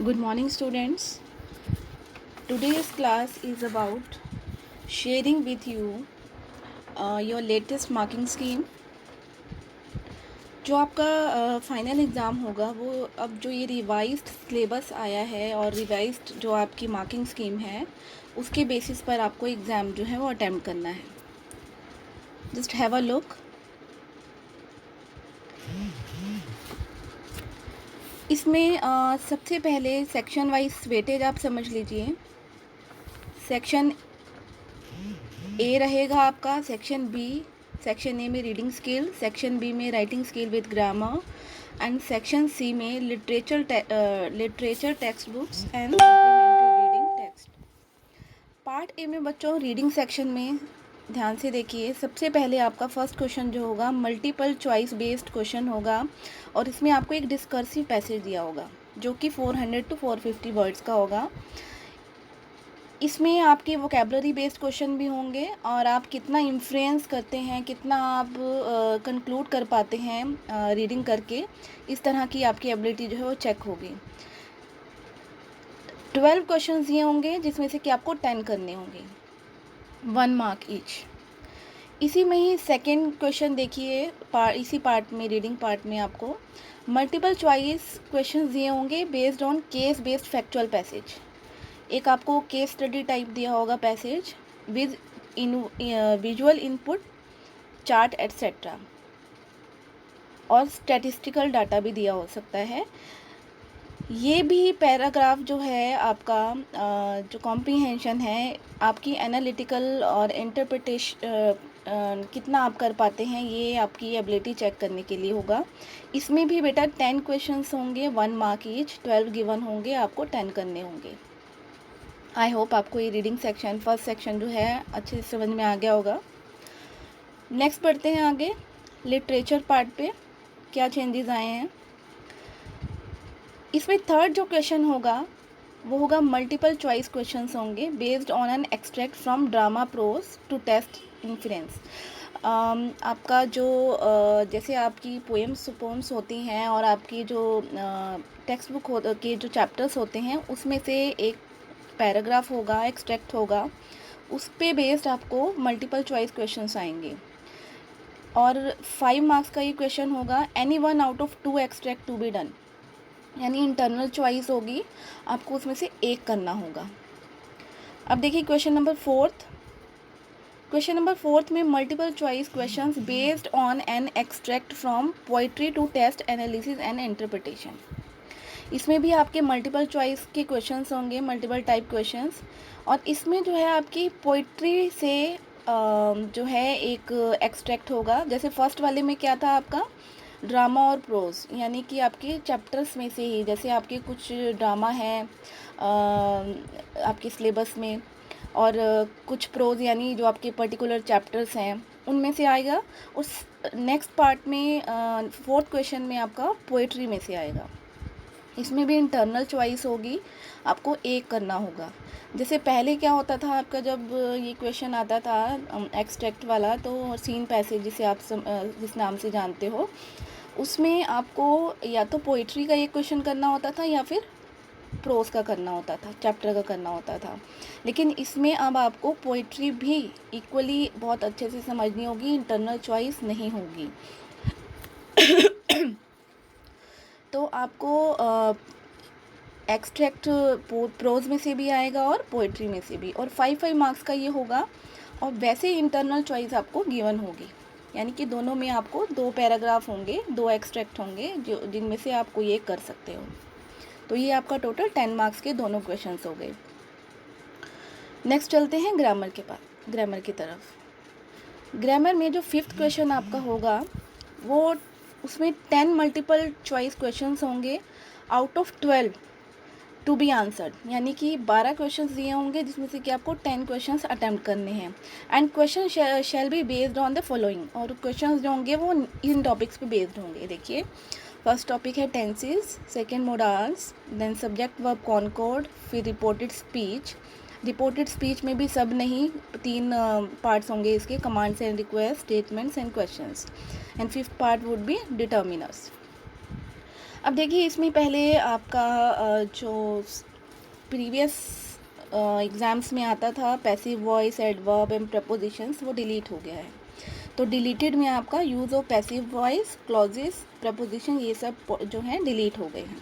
Good morning, students. Today's class is about sharing with you your latest marking scheme. जो आपका final exam होगा वो अब जो ये रिवाइज्ड सिलेबस आया है और रिवाइज्ड जो आपकी मार्किंग स्कीम है उसके बेसिस पर आपको एग्ज़ाम जो है वो अटेम्प्ट करना है. Just have a look. इसमें सबसे पहले सेक्शन वाइज वेटेज आप समझ लीजिए. सेक्शन ए रहेगा आपका, सेक्शन ए में रीडिंग स्किल, सेक्शन बी में writing skill with grammar and section C में literature text books and supplementary reading text. Part A में बच्चों रीडिंग सेक्शन में ध्यान से देखिए. सबसे पहले आपका फर्स्ट क्वेश्चन जो होगा मल्टीपल चॉइस बेस्ड क्वेश्चन होगा और इसमें आपको एक डिस्कर्सिव पैसेज दिया होगा जो कि 400 to 450 वर्ड्स का होगा. इसमें आपके वोकेबलरी बेस्ड क्वेश्चन भी होंगे और आप कितना इन्फ्लुएंस करते हैं, कितना आप कंक्लूड कर पाते हैं रीडिंग करके, इस तरह की आपकी एबिलिटी जो है वो चेक होगी. 12 क्वेश्चंस ये होंगे जिसमें से कि आपको 10 करने होंगे, 1 मार्क ईच. इसी में ही सेकेंड क्वेश्चन देखिए, इसी पार्ट में रीडिंग पार्ट में आपको मल्टीपल चॉइस क्वेश्चंस दिए होंगे based on case based factual passage. एक आपको केस स्टडी टाइप दिया होगा passage with visual input, chart etcetera, और स्टैटिस्टिकल डाटा भी दिया हो सकता है. ये भी पैराग्राफ जो है आपका जो कॉम्प्रीहेंशन है, आपकी एनालिटिकल और इंटरप्रिटेशन कितना आप कर पाते हैं, ये आपकी एबिलिटी चेक करने के लिए होगा. इसमें भी बेटा 10 क्वेश्चंस होंगे, 1 मार्क ईच, 12 गिवन होंगे, आपको 10 करने होंगे. आई होप आपको ये रीडिंग सेक्शन, फर्स्ट सेक्शन जो है अच्छे से समझ में आ गया होगा. नेक्स्ट बढ़ते हैं आगे लिटरेचर पार्ट पे, क्या चेंजेस आए हैं. इसमें थर्ड जो क्वेश्चन होगा वो होगा मल्टीपल चॉइस क्वेश्चंस होंगे based on an extract from drama prose to test influence. आपका जो जैसे आपकी पोएम्स होती हैं और आपकी जो टेक्स्ट बुक के जो चैप्टर्स होते हैं उसमें से एक पैराग्राफ होगा, एक्सट्रैक्ट होगा, उस पे बेस्ड आपको मल्टीपल चॉइस क्वेश्चंस आएंगे और 5 मार्क्स का ये क्वेश्चन होगा. Any one out of 2 extract to be done, यानी इंटरनल चॉइस होगी, आपको उसमें से एक करना होगा. अब देखिए क्वेश्चन नंबर फोर्थ में multiple choice questions based on an extract from poetry to test analysis and interpretation. इसमें भी आपके मल्टीपल चॉइस के क्वेश्चंस होंगे, मल्टीपल टाइप क्वेश्चंस, और इसमें जो है आपकी पोइट्री से जो है एक एक्सट्रैक्ट होगा. जैसे फर्स्ट वाले में क्या था आपका ड्रामा और प्रोज, यानी कि आपके चैप्टर्स में से ही, जैसे आपके कुछ ड्रामा है आपके सिलेबस में और कुछ प्रोज यानी जो आपके पर्टिकुलर चैप्टर्स हैं उनमें से आएगा. उस नेक्स्ट पार्ट में फोर्थ क्वेश्चन में आपका पोइट्री में से आएगा. इसमें भी इंटरनल चॉइस होगी, आपको एक करना होगा. जैसे पहले क्या होता था आपका, जब ये क्वेश्चन आता था एक्सट्रैक्ट वाला, तो सीन पैसेज जिसे आप जिस नाम से जानते हो, उसमें आपको या तो पोइट्री का ये क्वेश्चन करना होता था या फिर प्रोज का करना होता था, चैप्टर का करना होता था. लेकिन इसमें अब आपको पोइट्री भी इक्वली बहुत अच्छे से समझनी होगी, इंटरनल चॉइस नहीं होगी. तो आपको एक्सट्रैक्ट प्रोज में से भी आएगा और पोइट्री में से भी, और 5 मार्क्स का ये होगा. और वैसे इंटरनल चॉइस आपको गिवन होगी, यानी कि दोनों में आपको 2 पैराग्राफ होंगे, 2 एक्सट्रैक्ट होंगे जो जिनमें से आपको ये कर सकते हो. तो ये आपका टोटल 10 मार्क्स के दोनों क्वेश्चंस हो गए. नेक्स्ट चलते हैं ग्रामर की तरफ. ग्रामर में जो 5th क्वेश्चन आपका होगा वो, उसमें 10 मल्टीपल चॉइस क्वेश्चंस होंगे out of 12 to be answered, यानी कि 12 क्वेश्चंस दिए होंगे जिसमें से कि आपको 10 क्वेश्चंस अटेम्प्ट करने हैं. And question shall be based on the following, और क्वेश्चंस जो होंगे वो इन टॉपिक्स पे बेस्ड होंगे. देखिए फर्स्ट टॉपिक है tenses, second modals, then subject verb concord, फिर रिपोर्टेड स्पीच. रिपोर्टेड स्पीच में भी सब नहीं, 3 पार्ट्स होंगे इसके, commands and request, statements and questions, and 5th part would be determiners. अब देखिए इसमें पहले आपका जो प्रीवियस एग्ज़ाम्स में आता था passive voice, adverb and propositions, वो डिलीट हो गया है। तो डिलीटेड में आपका use of passive voice, clauses, preposition, ये सब जो हैं डिलीट हो गए हैं।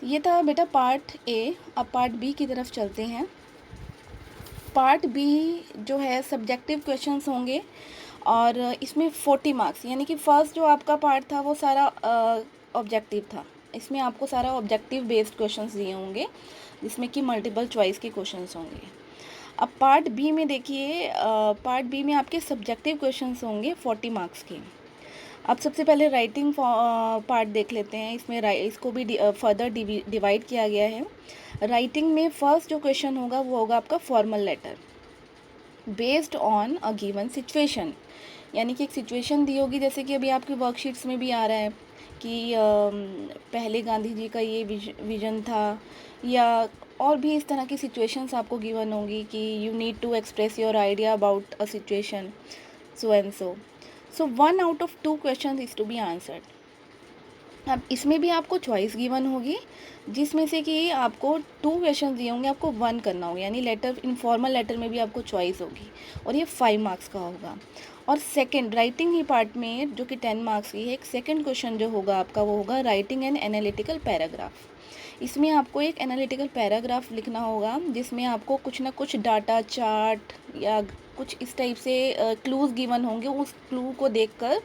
ये था बेटा पार्ट ए। अब पार्ट बी की तरफ चलते हैं। पार्ट बी जो है सब्जेक्टिव क्वेश्चंस होंगे और इसमें 40 मार्क्स, यानी कि फर्स्ट जो आपका पार्ट था वो सारा ऑब्जेक्टिव था। इसमें आपको सारा ऑब्जेक्टिव बेस्ड क्वेश्चंस दिए होंगे जिसमें कि मल्टीपल चॉइस के क्वेश्चंस होंगे। अब पार्ट बी में देखिए, पार्ट बी में आपके सब्जेक्टिव क्वेश्चंस होंगे 40 मार्क्स के। अब सबसे पहले राइटिंग पार्ट देख लेते हैं। इसमें इसको भी फर्दर डिवाइड किया गया है। राइटिंग में फर्स्ट जो क्वेश्चन होगा वो होगा आपका formal letter based on a given situation, यानी कि एक सिचुएशन दी होगी, जैसे कि अभी आपकी वर्कशीट्स में भी आ रहा है कि पहले गांधी जी का ये विजन था, या और भी इस तरह की सिचुएशंस आपको गिवन होंगी कि you need to express your idea about a situation so and so. So 1 out of 2 question is to be answered. अब इसमें भी आपको चॉइस गिवन होगी जिसमें से कि आपको 2 क्वेश्चन दिए होंगे, आपको 1 करना होगा, यानी लेटर इनफॉर्मल लेटर में भी आपको चॉइस होगी और ये 5 मार्क्स का होगा। और सेकंड राइटिंग ही पार्ट में जो कि 10 मार्क्स की है, एक सेकंड क्वेश्चन जो होगा आपका वो होगा राइटिंग एन एनालिटिकल पैराग्राफ। इसमें आपको एक एनालिटिकल पैराग्राफ लिखना होगा जिसमें आपको कुछ ना कुछ डाटा चार्ट या कुछ इस टाइप से क्लूज़ गिवन होंगे। उस क्लू को देखकर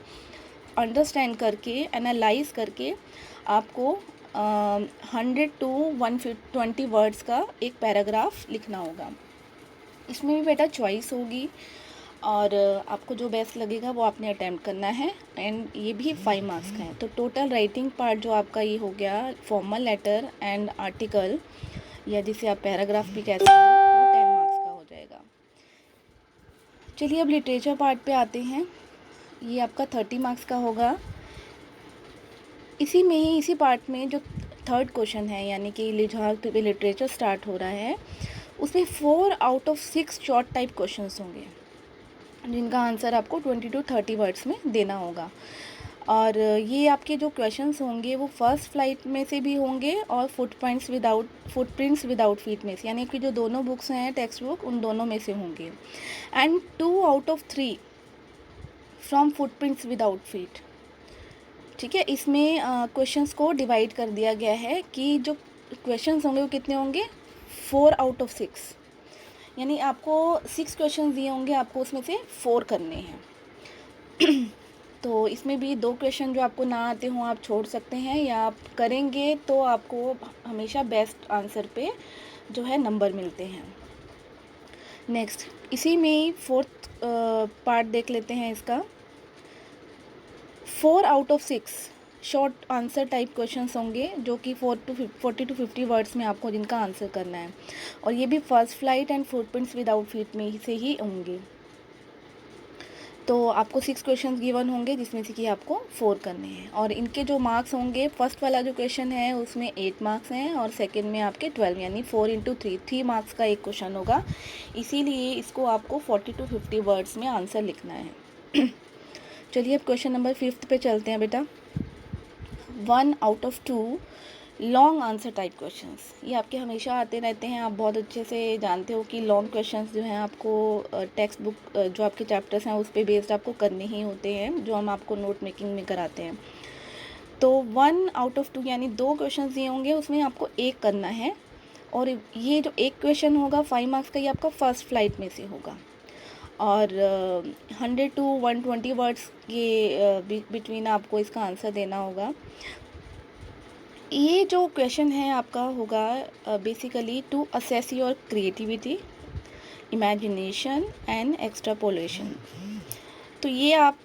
अंडरस्टैंड करके एनालाइज करके आपको 100 to 120 वर्ड्स का एक पैराग्राफ लिखना होगा। इसमें भी बेटा चॉइस होगी और आपको जो बेस्ट लगेगा वो आपने अटैम्प्ट करना है, एंड ये भी 5 मार्क्स का है। तो टोटल राइटिंग पार्ट जो आपका ये हो गया फॉर्मल लेटर एंड आर्टिकल, या जिसे आप पैराग्राफ भी कह सकते हो, वो 10 मार्क्स का हो जाएगा। चलिए अब लिटरेचर पार्ट पे आते हैं। ये आपका 30 मार्क्स का होगा। इसी में ही इसी पार्ट में जो थर्ड क्वेश्चन है, यानी कि जहाँ पे लिटरेचर स्टार्ट हो रहा है, उसमें 4 out of 6 short type questions होंगे जिनका आंसर आपको 20 to 30 वर्ड्स में देना होगा। और ये आपके जो क्वेश्चंस होंगे वो फर्स्ट फ्लाइट में से भी होंगे और फुटप्रिंट्स विदाउट फीट में से, यानी कि जो दोनों बुक्स हैं टेक्स्ट बुक उन दोनों में से होंगे। And 2 out of 3 from footprints without feet. ठीक है, इसमें क्वेश्चंस को डिवाइड कर दिया गया है कि जो क्वेश्चंस होंगे वो कितने होंगे, 4 आउट ऑफ 6, यानी आपको 6 क्वेश्चंस दिए होंगे, आपको उसमें से 4 करने हैं। तो इसमें भी 2 क्वेश्चन जो आपको ना आते हों आप छोड़ सकते हैं, या आप करेंगे तो आपको हमेशा बेस्ट आंसर पे जो है नंबर मिलते हैं। नेक्स्ट इसी में ही 4th पार्ट देख लेते हैं इसका। 4 out of 6 short answer type questions होंगे जो कि 40 to 50 वर्ड्स में आपको जिनका आंसर करना है, और ये भी first flight and footprints without feet में से ही होंगे। तो आपको 6 क्वेश्चन गिवन होंगे जिसमें से कि आपको 4 करने हैं, और इनके जो मार्क्स होंगे, फर्स्ट वाला जो क्वेश्चन है उसमें 8 मार्क्स हैं और सेकंड में आपके 12, यानी 4 into 3 मार्क्स का एक क्वेश्चन होगा। इसीलिए इसको आपको 40 to 50 वर्ड्स में आंसर लिखना है। चलिए अब क्वेश्चन नंबर 5 पे चलते हैं बेटा। 1 out of 2 long answer type questions, ये आपके हमेशा आते रहते हैं। आप बहुत अच्छे से जानते हो कि लॉन्ग क्वेश्चंस जो हैं आपको टेक्स्ट बुक जो आपके चैप्टर्स हैं उस पे बेस्ड आपको करने ही होते हैं, जो हम आपको नोट मेकिंग में कराते हैं। तो 1 आउट ऑफ 2 यानी 2 क्वेश्चंस दिए होंगे, उसमें आपको एक करना है, और ये जो एक क्वेश्चन होगा 5 मार्क्स का, ये आपका फर्स्ट फ्लाइट में से होगा, और 100 to 120 वर्ड्स के बिटवीन आपको इसका आंसर देना होगा। ये जो क्वेश्चन है आपका होगा basically to assess your creativity, imagination and extrapolation. तो ये आप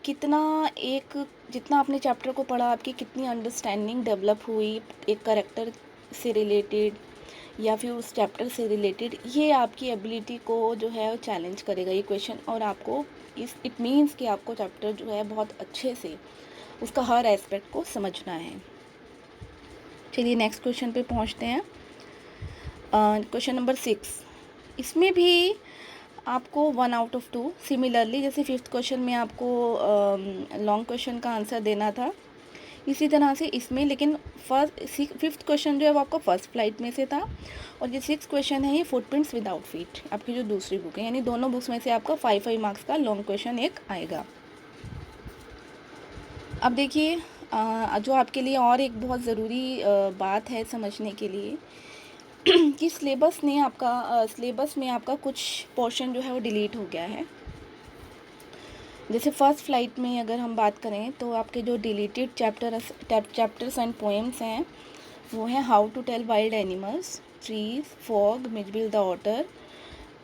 कितना जितना आपने चैप्टर को पढ़ा, आपकी कितनी अंडरस्टैंडिंग डेवलप हुई एक करेक्टर से रिलेटेड या फिर उस चैप्टर से रिलेटेड, ये आपकी एबिलिटी को जो है वो चैलेंज करेगा ये क्वेश्चन, और आपको इट मीन्स कि आपको चैप्टर जो है बहुत अच्छे से उसका हर एस्पेक्ट को समझना है। चलिए नेक्स्ट क्वेश्चन पे पहुंचते हैं। क्वेश्चन नंबर 6, इसमें भी आपको 1 आउट ऑफ 2 सिमिलरली जैसे 5th क्वेश्चन में आपको लॉन्ग क्वेश्चन का आंसर देना था, इसी तरह से इसमें, लेकिन फिफ्थ क्वेश्चन जो है वो आपका फर्स्ट फ्लाइट में से था, और ये सिक्स क्वेश्चन है ये फुटप्रिंट्स विदाउट फीट, आपकी जो दूसरी बुक है, यानी दोनों बुक्स में से आपका 5 मार्क्स का लॉन्ग क्वेश्चन एक आएगा। अब देखिए जो आपके लिए और एक बहुत ज़रूरी बात है समझने के लिए कि सिलेबस में आपका कुछ पोर्शन जो है वो डिलीट हो गया है। जैसे फर्स्ट फ्लाइट में अगर हम बात करें तो आपके जो डिलीटेड चैप्टर्स एंड पोएम्स हैं वो हैं how to tell wild animals, trees, fog, Mijbil the otter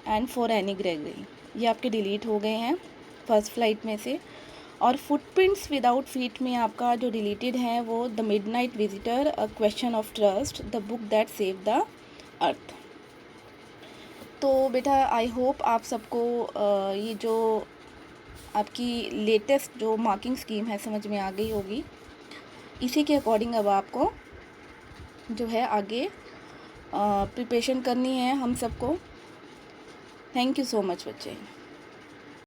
and for Anne Gregory, ये आपके डिलीट हो गए हैं फर्स्ट फ्लाइट में से। और फुटप्रिंट्स विदाउट फीट में आपका जो डिलीटेड है वो the midnight visitor, a question of trust, the book that save the earth. तो बेटा आई होप आप सबको ये जो आपकी लेटेस्ट जो मार्किंग स्कीम है समझ में आ गई होगी। इसी के अकॉर्डिंग अब आपको जो है आगे प्रिपरेशन करनी है हम सबको। थैंक यू सो मच बच्चे।